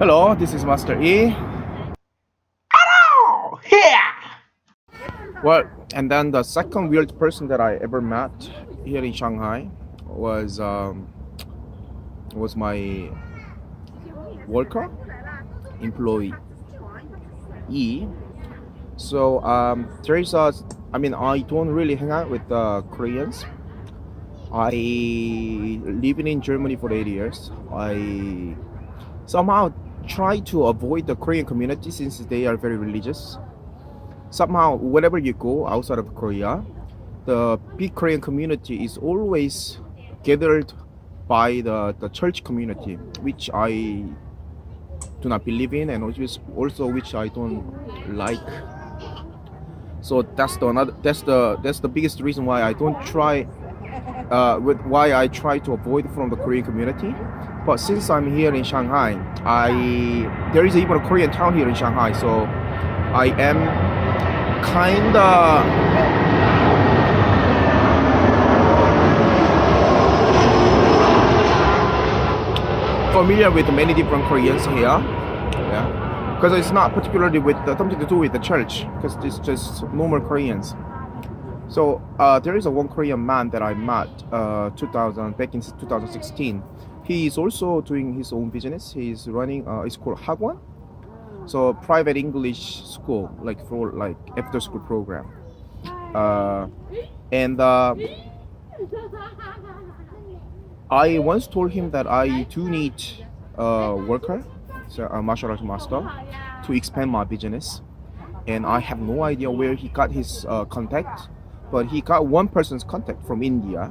Hello, this is Master E. Oh, yeah. Well, and then the second weird person that I ever met here in Shanghai was my worker employee. So there is a, I mean, I don't really hang out with Koreans. I living in Germany for 8 years. I somehow try to avoid the Korean community since they are very religious. Somehow, wherever you go outside of Korea, the big Korean community is always gathered by the church community, which I do not believe in, and also which I don't like. So that's the biggest reason why I don't try with why I try to avoid from the Korean community. But since I'm here in Shanghai, there is even a Korean town here in Shanghai, so I am kinda familiar with many different Koreans here. Yeah, because it's not particularly with something to do with the church, because it's just normal Koreans. So there is a one Korean man that I met back in 2016. He is also doing his own business. He's running it's called Hagwon, so private English school, like for like after school program. And I once told him that I do need a worker, so a martial arts master, to expand my business, and I have no idea where he got his contact, but he got one person's contact from India,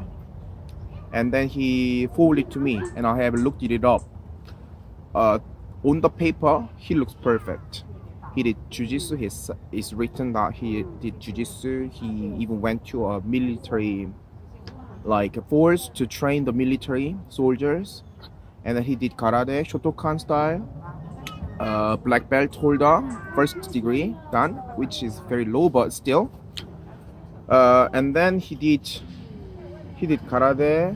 and then he forwarded it to me, and I have looked it up. On the paper, he looks perfect. He did jujitsu. It's written that he did jujitsu. He even went to a military like force to train the military soldiers, and then he did karate, Shotokan style, black belt holder, first degree done, which is very low but still. And then he did karate.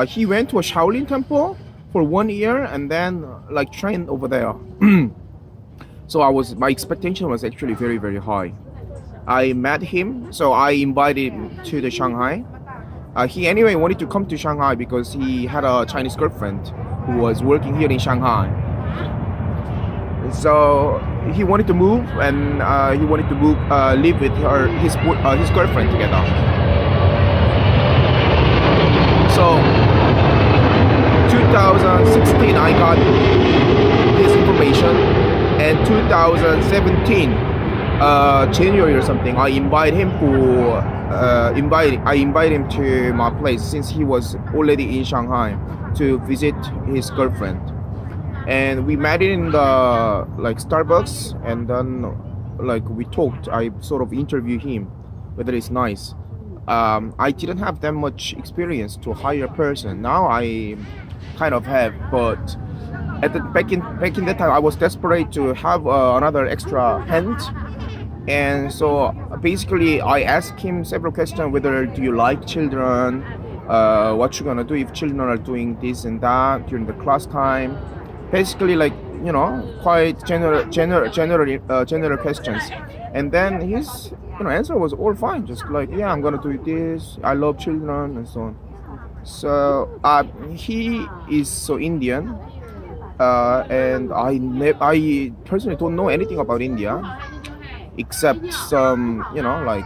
He went to a Shaolin temple for 1 year and then like trained over there. So my expectation was actually very very high. I met him, so I invited him to the Shanghai. He anyway wanted to come to Shanghai because he had a Chinese girlfriend who was working here in Shanghai. So he wanted to move, and live with his girlfriend together. So 2016 I got his information, and 2017 January or something I invited him to my place, since he was already in Shanghai, to visit his girlfriend. And we met in the like Starbucks, and then like we talked. I sort of interviewed him whether it's nice. I didn't have that much experience to hire a person. Now I kind of have, but back in that time I was desperate to have another extra hand. And so basically I asked him several questions, whether do you like children, what you gonna do if children are doing this and that during the class time. Basically, like, quite general questions. And then his answer was all fine, just like, yeah, I'm gonna do this, I love children, and so on. So he is so Indian, and I personally don't know anything about India except some like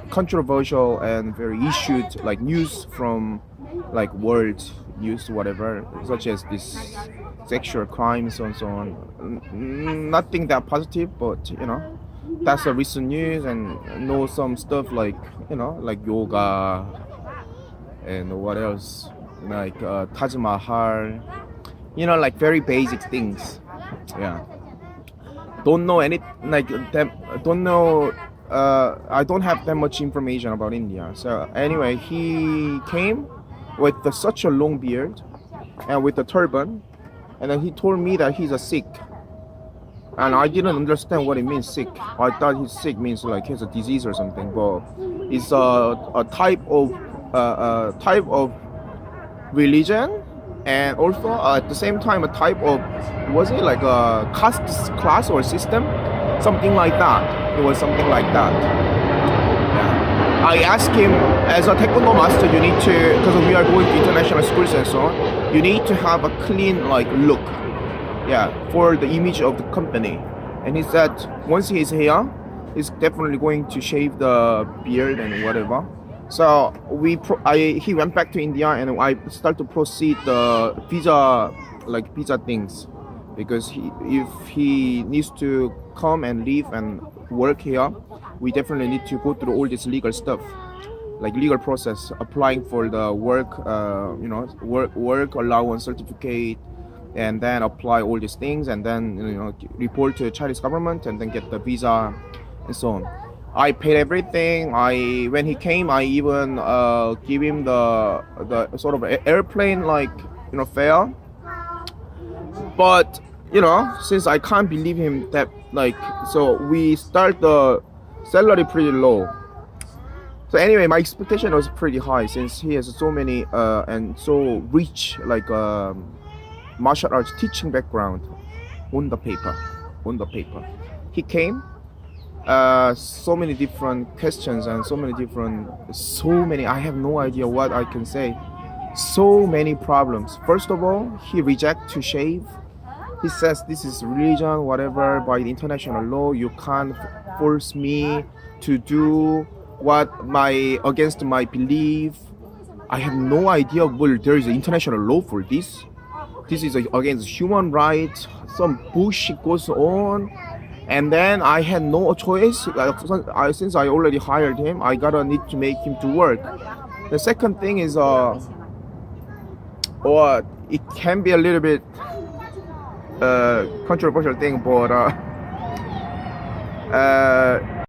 controversial and very issued like news from like world news, whatever, such as this sexual crimes and so on. Nothing that positive, but that's a recent news. And know some stuff like like yoga and what else, like Taj Mahal, like very basic things. Yeah, don't know any like them, don't know. I don't have that much information about India. So anyway, he came with such a long beard and with a turban, and then he told me that he's a Sikh, and I didn't understand what it means, Sikh. I thought his Sikh means like he has a disease or something, but it's a type of religion and also at the same time a type of, was it like a caste class or system, something like that. It was something like that. Yeah. I asked him, as a taekwondo master, you need to, because we are going to international schools and so on, you need to have a clean like look, yeah, for the image of the company. And he said once he's here, he's definitely going to shave the beard and whatever. So he went back to India, and I start to proceed the visa things, because if he needs to come and live and work here, we definitely need to go through all this legal stuff, like legal process, applying for the work allowance certificate, and then apply all these things, and then report to the Chinese government, and then get the visa and so on. I paid everything. When he came, I even give him the sort of airplane fare. But since I can't believe him that so we start the salary pretty low. So anyway, my expectation was pretty high since he has so many and so rich martial arts teaching background on the paper. He came. So many different questions and so many. I have no idea what I can say. So many problems. First of all, he rejects to shave. He says this is religion, whatever. By the international law, you can't force me to do against my belief. I have no idea. Well, there is an international law for this. This is against human rights. Some bullshit goes on. And then I had no choice. Since I already hired him, I gotta need to make him to work. The second thing is, or it can be a little bit controversial thing, but